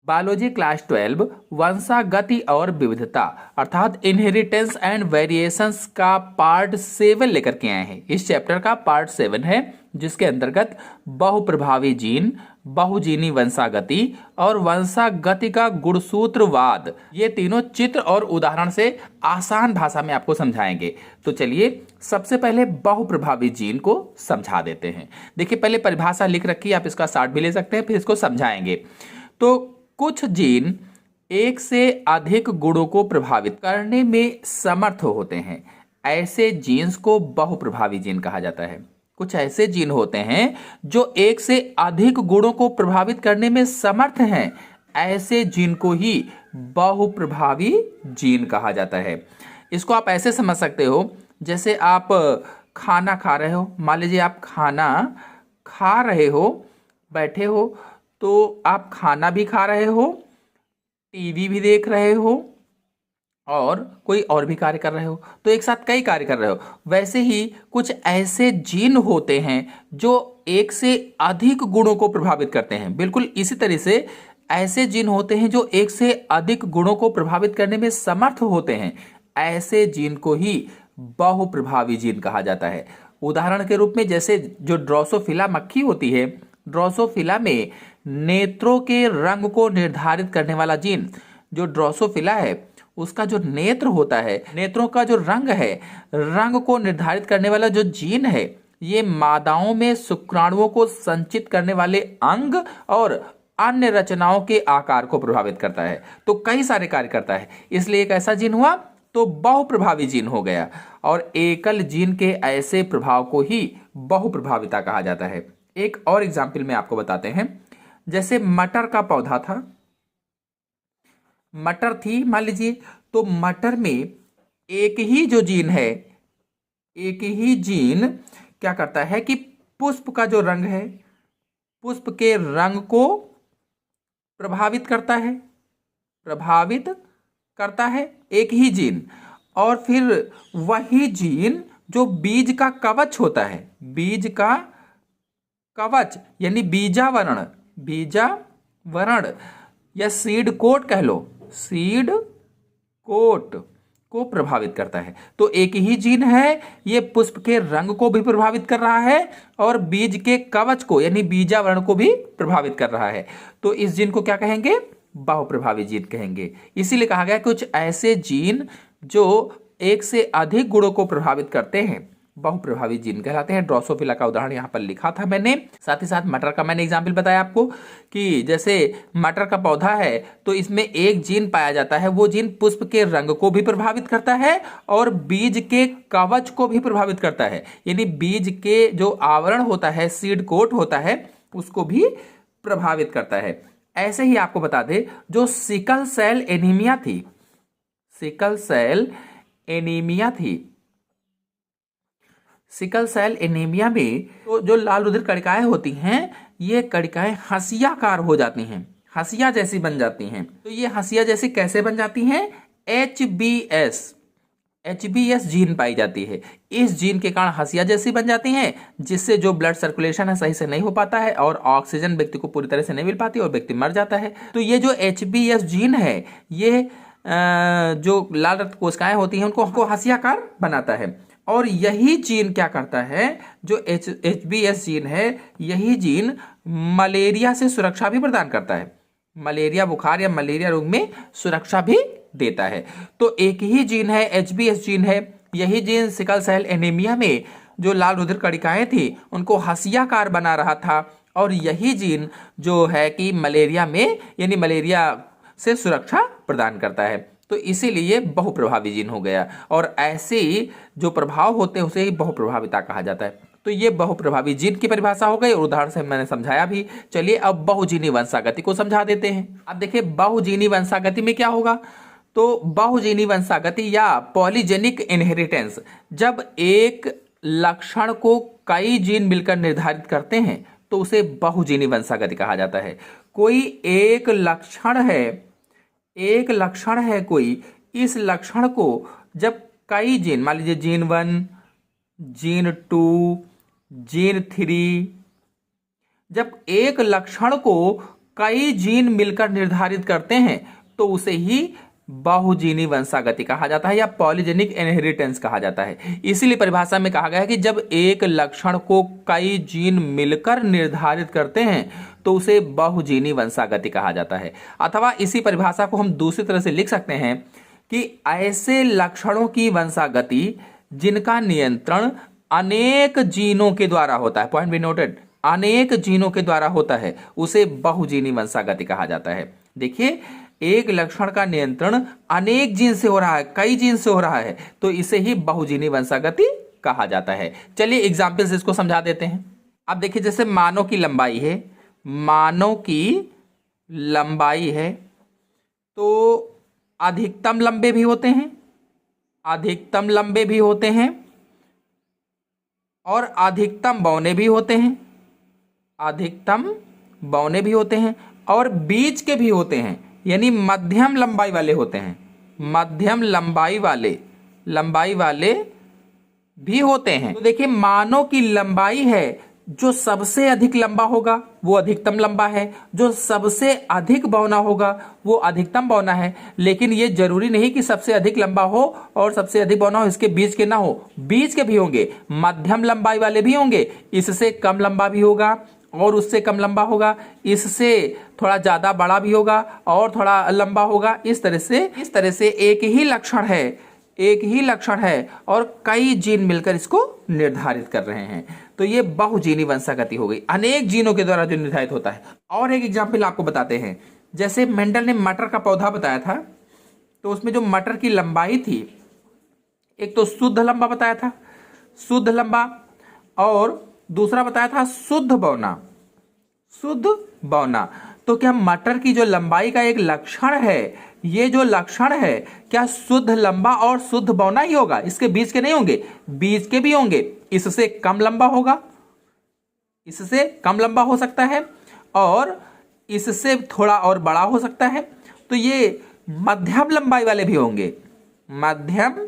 Biology class 12 वंशागति और विविधता अर्थात इनहेरिटेंस एंड वेरिएशंस का पार्ट 7 लेकर के आए हैं। इस चैप्टर का पार्ट 7 है, जिसके अंतर्गत बहुप्रभावी जीन, बहुजीनी वंशागति और वंशागति का गुणसूत्रवाद, ये तीनों चित्र और उदाहरण से आसान भाषा में आपको समझाएंगे। तो चलिए सबसे पहले बहुप्रभावी जीन को समझा देते हैं। देखिए पहले परिभाषा लिख रखी, आप इसका शॉर्ट भी ले सकते हैं, फिर इसको समझाएंगे। तो कुछ जीन एक से अधिक गुणों को प्रभावित करने में समर्थ होते हैं, ऐसे जीन्स को बहुप्रभावी जीन कहा जाता है। कुछ ऐसे जीन होते हैं जो एक से अधिक गुणों को प्रभावित करने में समर्थ हैं, ऐसे जीन को ही बहुप्रभावी जीन कहा जाता है। इसको आप ऐसे समझ सकते हो, जैसे आप खाना खा रहे हो, मान लीजिए आप खाना खा रहे हो, बैठे हो, तो आप खाना भी खा रहे हो, टीवी भी देख रहे हो और कोई और भी कार्य कर रहे हो, तो एक साथ कई कार्य कर रहे हो। वैसे ही कुछ ऐसे जीन होते हैं जो एक से अधिक गुणों को प्रभावित करते हैं। बिल्कुल इसी तरह से ऐसे जीन होते हैं जो एक से अधिक गुणों को प्रभावित करने में समर्थ होते हैं, ऐसे जीन को ही बहुप्रभावी जीन कहा जाता है। उदाहरण के रूप में जैसे जो ड्रोसोफिला मक्खी होती है, ड्रोसोफिला में नेत्रों के रंग को निर्धारित करने वाला जीन, जो ड्रोसोफिला है उसका जो नेत्र होता है, नेत्रों का जो रंग है, रंग को निर्धारित करने वाला जो जीन है, ये मादाओं में शुक्राणुओं को संचित करने वाले अंग और अन्य रचनाओं के आकार को प्रभावित करता है। तो कई सारे कार्य करता है, इसलिए एक ऐसा जीन हुआ तो बहुप्रभावी जीन हो गया। और एकल जीन के ऐसे प्रभाव को ही बहुप्रभाविता कहा जाता है। एक और एग्जाम्पल में आपको बताते हैं। जैसे मटर का पौधा था, मटर थी मान लीजिए, तो मटर में एक ही जो जीन है, एक ही जीन क्या करता है कि पुष्प का जो रंग है, पुष्प के रंग को प्रभावित करता है एक ही जीन। और फिर वही जीन जो बीज का कवच होता है, बीज का कवच यानी बीजावरण या सीड कोट कह लो, सीड कोट को प्रभावित करता है। तो एक ही जीन है, ये पुष्प के रंग को भी प्रभावित कर रहा है और बीज के कवच को यानी बीजावरण को भी प्रभावित कर रहा है। तो इस जीन को क्या कहेंगे? बहुप्रभावी जीन कहेंगे। इसीलिए कहा गया कुछ ऐसे जीन जो एक से अधिक गुणों को प्रभावित करते हैं बहुप्रभावी जीन कहलाते हैं। ड्रोसोफिला का उदाहरण यहाँ पर लिखा था मैंने, साथ ही साथ मटर का मैंने एग्जाम्पल बताया आपको कि जैसे मटर का पौधा है तो इसमें एक जीन पाया जाता है, वो जीन पुष्प के रंग को भी प्रभावित करता है और बीज के कवच को भी प्रभावित करता है, यानी बीज के जो आवरण होता है, सीड कोट होता है, उसको भी प्रभावित करता है। ऐसे ही आपको बता दें, जो सिकल सेल एनीमिया थी, सिकल सेल एनीमिया में तो जो लाल रुधिर कणिकाएं होती हैं, ये कणिकाएं हंसियाकार हो जाती हैं, हंसिया जैसी बन जाती हैं। तो ये हंसिया जैसी कैसे बन जाती हैं? एचबीएस जीन पाई जाती है। इस जीन के कारण हंसिया जैसी बन जाती हैं, जिससे जो ब्लड सर्कुलेशन है सही से नहीं हो पाता है और ऑक्सीजन व्यक्ति को पूरी तरह से नहीं मिल पाती और व्यक्ति मर जाता है। तो ये जो एचबीएस जीन है, ये जो लाल रक्त कोशिकाएं होती हैं उनको हंसियाकार बनाता है। और यही जीन क्या करता है, जो एचबीएस जीन है, यही जीन मलेरिया से सुरक्षा भी प्रदान करता है, मलेरिया बुखार या मलेरिया रोग में सुरक्षा भी देता है। तो एक ही जीन है, एचबीएस जीन है, यही जीन सिकल सेल एनीमिया में जो लाल रुधिर कणिकाएं थी उनको हंसियाकार बना रहा था, और यही जीन जो है कि मलेरिया में यानी मलेरिया से सुरक्षा प्रदान करता है। तो इसीलिए बहुप्रभावी जीन हो गया, और ऐसे जो प्रभाव होते हैं उसे ही बहुप्रभाविता कहा जाता है। तो ये बहुप्रभावी जीन की परिभाषा हो गई और उदाहरण से मैंने समझाया भी। चलिए अब बहुजीनी वंशागति को समझा देते हैं। अब देखिए बहुजीनी वंशागति में क्या होगा, तो बहुजीनी वंशागति या पॉलीजेनिक इनहेरिटेंस, जब एक लक्षण को कई जीन मिलकर निर्धारित करते हैं तो उसे बहुजीनी वंशागति कहा जाता है। कोई एक लक्षण है कोई, इस लक्षण को जब कई जीन, मान लीजिए जीन 1, जीन 2, जीन 3, जब एक लक्षण को कई जीन मिलकर निर्धारित करते हैं तो उसे ही बहुजीनी वंशागति कहा जाता है या पॉलीजेनिक इनहेरिटेंस कहा जाता है। इसीलिए परिभाषा में कहा गया है कि जब एक लक्षण को कई जीन मिलकर निर्धारित करते हैं तो उसे बहुजीनी वंशागति कहा जाता है। अथवा इसी परिभाषा को हम दूसरी तरह से लिख सकते हैं कि ऐसे लक्षणों की वंशागति जिनका नियंत्रण अनेक जीनों के द्वारा होता है, पॉइंट बी नोटेड, अनेक जीनों के द्वारा होता है, उसे बहुजीनी वंशागति कहा जाता है। देखिए, एक लक्षण का नियंत्रण अनेक जीन से हो रहा है, कई जीन से हो रहा है, तो इसे ही बहुजीनी वंशागति कहा जाता है। चलिए एग्जाम्पल से इसको समझा देते हैं। अब देखिए, जैसे मानव की लंबाई है, मानव की लंबाई है तो अधिकतम लंबे भी होते हैं, अधिकतम लंबे भी होते हैं और अधिकतम बौने भी होते हैं, अधिकतम बौने भी होते हैं और बीच के भी होते हैं, यानी मध्यम लंबाई वाले होते हैं, मध्यम लंबाई वाले भी होते हैं। तो देखिए, मानव की लंबाई है, जो सबसे अधिक लंबा होगा वो अधिकतम लंबा है, जो सबसे अधिक बौना होगा वो अधिकतम बौना है। लेकिन ये जरूरी नहीं कि सबसे अधिक लंबा हो और सबसे अधिक बौना हो, इसके बीच के ना हो, बीच के भी होंगे, मध्यम लंबाई वाले भी होंगे, इससे कम लंबा भी होगा और उससे कम लंबा होगा, इससे थोड़ा ज्यादा बड़ा भी होगा और थोड़ा लंबा होगा। इस तरह से एक ही लक्षण है और कई जीन मिलकर इसको निर्धारित कर रहे हैं, तो ये बहुजीनी वंशागति हो गई, अनेक जीनों के द्वारा जो निर्धारित होता है। और एक एग्जाम्पल आपको बताते हैं। जैसे मेंडल ने मटर का पौधा बताया था, तो उसमें जो मटर की लंबाई थी, एक तो शुद्ध लंबा बताया था, शुद्ध लंबा, और दूसरा बताया था शुद्ध बौना, शुद्ध बौना। तो क्या मटर की जो लंबाई का एक लक्षण है, ये जो लक्षण है, क्या शुद्ध लंबा और शुद्ध बौना ही होगा? इसके बीच के नहीं होंगे, बीच के भी होंगे, इससे कम लंबा होगा, इससे कम लंबा हो सकता है और इससे थोड़ा और बड़ा हो सकता है। तो ये मध्यम लंबाई वाले भी होंगे, मध्यम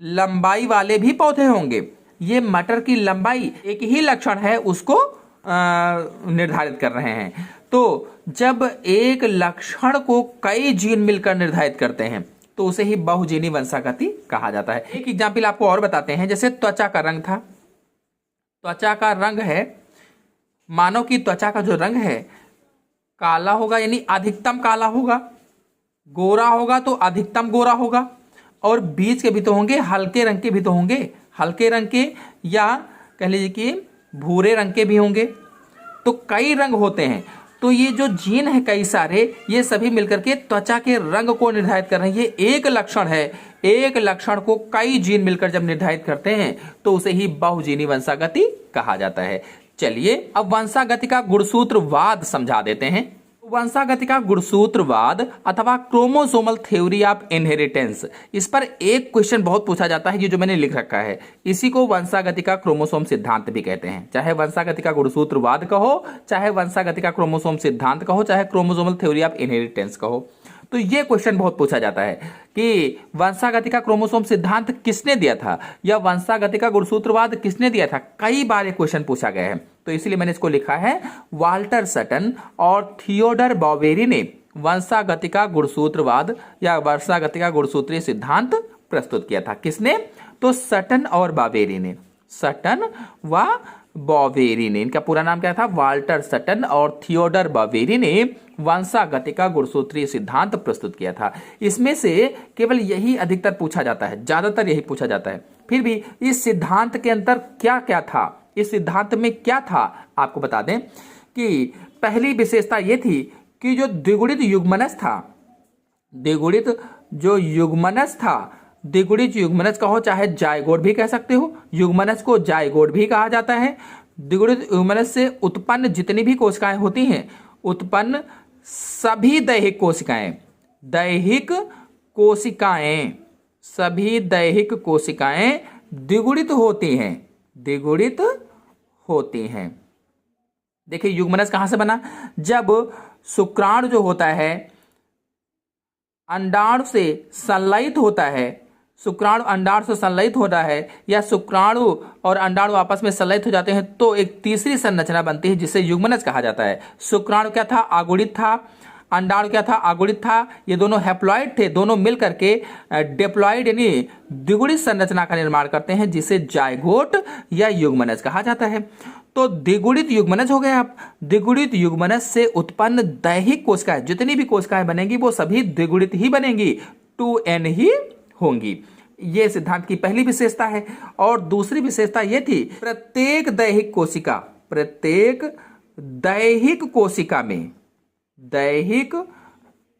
लंबाई वाले भी पौधे होंगे। ये मटर की लंबाई एक ही लक्षण है, उसको निर्धारित कर रहे हैं। तो जब एक लक्षण को कई जीन मिलकर निर्धारित करते हैं तो उसे ही बहुजीनी वंशागति कहा जाता है। एक एग्जाम्पल आपको और बताते हैं। जैसे त्वचा का रंग था, त्वचा का रंग है, मानव की त्वचा का जो रंग है काला होगा, यानी अधिकतम काला होगा, गोरा होगा तो अधिकतम गोरा होगा, और बीच के भी तो होंगे, हल्के रंग के भी तो होंगे, हल्के रंग के या कह लीजिए कि भूरे रंग के भी होंगे। तो कई रंग होते हैं, तो ये जो जीन है कई सारे, ये सभी मिलकर के त्वचा के रंग को निर्धारित कर रहे हैं। ये एक लक्षण है, एक लक्षण को कई जीन मिलकर जब निर्धारित करते हैं तो उसे ही बहुजीनी वंशागति कहा जाता है। चलिए अब वंशागति का गुणसूत्रवाद समझा देते हैं। वंशागति का गुणसूत्रवाद अथवा क्रोमोसोमल थ्योरी ऑफ इनहेरिटेंस, इस पर एक क्वेश्चन बहुत पूछा जाता है, ये जो मैंने लिख रखा है, इसी को वंशागति का क्रोमोसोम सिद्धांत भी कहते हैं। चाहे वंशागति का गुणसूत्रवाद कहो, चाहे वंशागति का क्रोमोसोम सिद्धांत कहो, चाहे क्रोमोसोमल थ्योरी ऑफ इनहेरिटेंस कहो। तो ये क्वेश्चन बहुत पूछा जाता है कि वंशागति का क्रोमोसोम सिद्धांत किसने दिया था या वंशागति का गुणसूत्रवाद किसने दिया था। कई बार ये क्वेश्चन पूछा गया है, तो इसलिए मैंने इसको लिखा है वाल्टर सटन और थियोडर बॉवेरी ने वंशागति का गुणसूत्रवाद या वंशागति का गुणसूत्रीय सिद्धांत प्रस्तुत किया था। किसने? तो सटन और बॉवेरी ने, सटन व बॉवेरी ने, इनका पूरा नाम क्या था? वाल्टर सटन और थियोडर बॉवेरी ने वंशागति का गुणसूत्रीय सिद्धांत प्रस्तुत किया था। इसमें से केवल यही अधिकतर पूछा जाता है, ज्यादातर यही पूछा जाता है। फिर भी इस सिद्धांत के अंदर क्या क्या था, इस सिद्धांत में क्या था, आपको बता दें कि पहली विशेषता यह थी कि जो द्विगुणित युग्मनज था, द्विगुणित जो युग्मनज था, द्विगुणित युग्मनज कहो चाहे जायगोट भी कह सकते हो, युग्मनज को जायगोट भी कहा जाता है। द्विगुणित युग्मनज से उत्पन्न जितनी भी कोशिकाएं होती हैं, उत्पन्न सभी दैहिक कोशिकाएं, दैहिक कोशिकाएं, सभी दैहिक कोशिकाएं द्विगुणित होती हैं, द्विगुणित होती हैं। देखिए युग्मनज कहां से बना? जब शुक्राणु जो होता है अंडाणु से संलयित होता है, शुक्राणु अंडाणु से संलयित होता है या शुक्राणु और अंडाणु आपस में संलयित हो जाते हैं तो एक तीसरी संरचना बनती है जिसे युग्मनज कहा जाता है। शुक्राणु क्या था? आगुणित था। अंडाणु क्या था? आगुणित था। ये दोनों हैप्लॉइड थे, दोनों मिल करके डिप्लॉइड यानी द्विगुणित संरचना का निर्माण करते हैं जिसे जायगोट या युग्मनज कहा जाता है। तो द्विगुणित युग्मनज हो गया। आप द्विगुणित युग्मनज से उत्पन्न दैहिक कोशिकाएं, जितनी भी कोशिकाएं बनेंगी वो सभी द्विगुणित ही बनेंगी, 2n ही होंगी। ये सिद्धांत की पहली विशेषता है। और दूसरी विशेषता ये थी, प्रत्येक दैहिक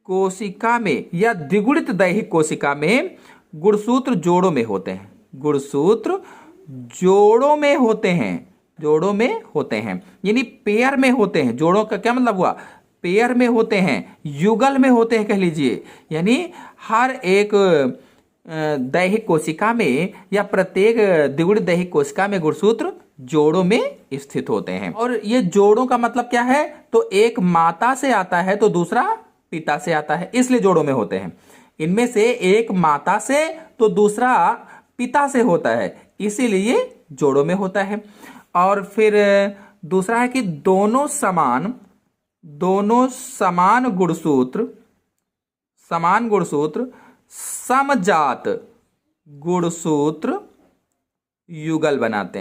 कोशिका में या द्विगुणित दैहिक कोशिका में गुणसूत्र जोड़ों में होते हैं। गुणसूत्र जोड़ों में होते हैं यानी पेयर में होते हैं। जोड़ों का क्या मतलब हुआ? पेयर में होते हैं, युगल में होते हैं कह लीजिए। यानी हर एक दैहिक कोशिका में या प्रत्येक द्विगुणित दैहिक कोशिका में गुणसूत्र जोड़ों में स्थित होते हैं। और ये जोड़ों का मतलब क्या है? तो एक माता से आता है तो दूसरा पिता से आता है, इसलिए जोड़ों में होते हैं। इनमें से एक माता से तो दूसरा पिता से होता है, इसीलिए जोड़ों में होता है। और फिर दूसरा है कि दोनों समान गुणसूत्र समजात गुणसूत्र युगल बनाते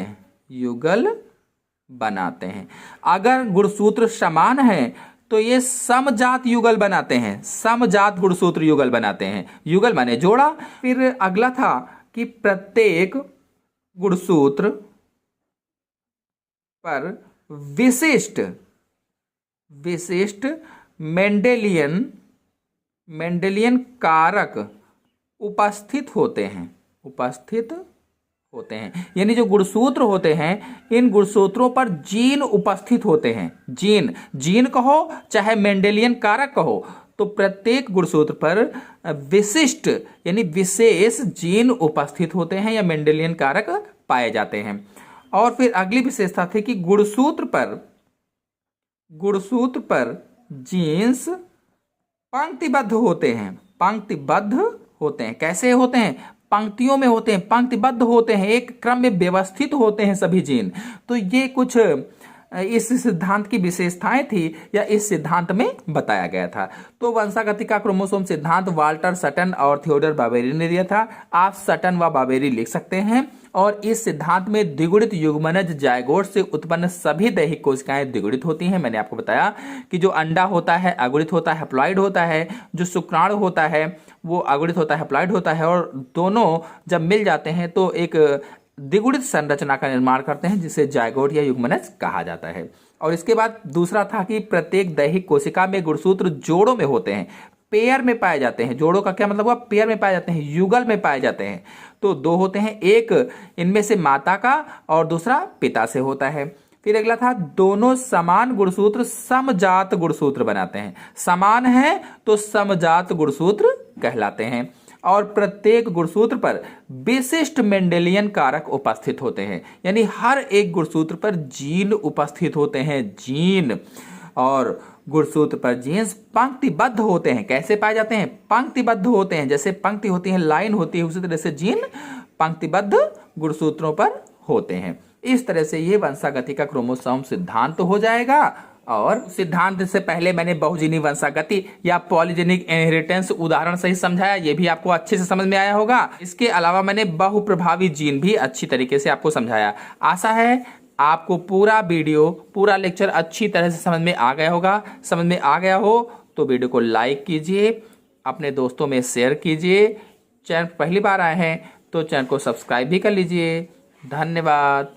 हैं। अगर गुणसूत्र समान है तो ये समजात युगल बनाते हैं, समजात गुणसूत्र युगल बनाते हैं। युगल माने जोड़ा। फिर अगला था कि प्रत्येक गुणसूत्र पर विशिष्ट मेंडेलियन कारक उपस्थित होते हैं। यानी जो गुणसूत्र होते हैं, इन गुणसूत्रों पर जीन उपस्थित होते हैं। जीन कहो चाहे मेंडेलियन कारक कहो, तो प्रत्येक गुणसूत्र पर विशिष्ट यानी विशेष जीन उपस्थित होते हैं या मेंडेलियन कारक पाए जाते हैं। और फिर अगली विशेषता थी कि गुणसूत्र पर जीन्स पंक्तिबद्ध होते हैं। कैसे होते हैं? पंक्तियों में होते हैं, पंक्तिबद्ध होते हैं, एक क्रम में व्यवस्थित होते हैं सभी जीन। तो ये कुछ इस सिद्धांत की विशेषताएं थी या इस सिद्धांत में बताया गया था। तो वंशागति का क्रोमोसोम सिद्धांत वाल्टर सटन और थियोडर बाबेरी ने दिया था। आप सटन व बाबेरी लिख सकते हैं। और इस सिद्धांत में द्विगुणित युग्मनज जायगोट से उत्पन्न सभी दैहिक कोशिकाएं द्विगुणित होती हैं। मैंने आपको बताया कि जो अंडा होता है अगुणित होता है, हैप्लॉइड होता है। जो शुक्राणु होता है वो अगुणित होता है, हैप्लॉइड होता है। और दोनों जब मिल जाते हैं तो एक द्विगुणित संरचना का निर्माण करते हैं जिसे जायगोट या युग्मनज कहा जाता है। और इसके बाद दूसरा था कि प्रत्येक दैहिक कोशिका में गुणसूत्र जोड़ों में होते हैं, पेयर में पाए जाते हैं। जोड़ों का क्या मतलब हुआ? पेयर में पाए जाते हैं, युगल में पाए जाते हैं। तो दो होते हैं, एक इनमें से माता का और दूसरा पिता से होता है। फिर अगला था दोनों समान गुणसूत्र समजात गुणसूत्र बनाते हैं। समान है तो समजात गुणसूत्र कहलाते हैं। और प्रत्येक गुणसूत्र पर विशिष्ट मेंडेलियन कारक उपस्थित होते हैं, यानी हर एक गुणसूत्र पर जीन उपस्थित होते हैं, जीन। और गुणसूत्र पर जीन्स पंक्तिबद्ध होते हैं। कैसे पाए जाते हैं? पंक्तिबद्ध होते हैं। जैसे पंक्ति होती है, लाइन होती है, उसी तरह से जीन पंक्तिबद्ध गुणसूत्रों पर होते हैं। इस तरह से ये वंशागति का क्रोमोसोम सिद्धांत हो जाएगा। और सिद्धांत से पहले मैंने बहुजीनी वंशागति या पॉलीजेनिक इनहेरिटेंस उदाहरण से ही समझाया, ये भी आपको अच्छे से समझ में आया होगा। इसके अलावा मैंने बहुप्रभावी जीन भी अच्छी तरीके से आपको समझाया। आशा है आपको पूरा वीडियो, पूरा लेक्चर अच्छी तरह से समझ में आ गया होगा। समझ में आ गया हो तो वीडियो को लाइक कीजिए, अपने दोस्तों में शेयर कीजिए। चैनल पहली बार आए हैं तो चैनल को सब्सक्राइब भी कर लीजिए। धन्यवाद।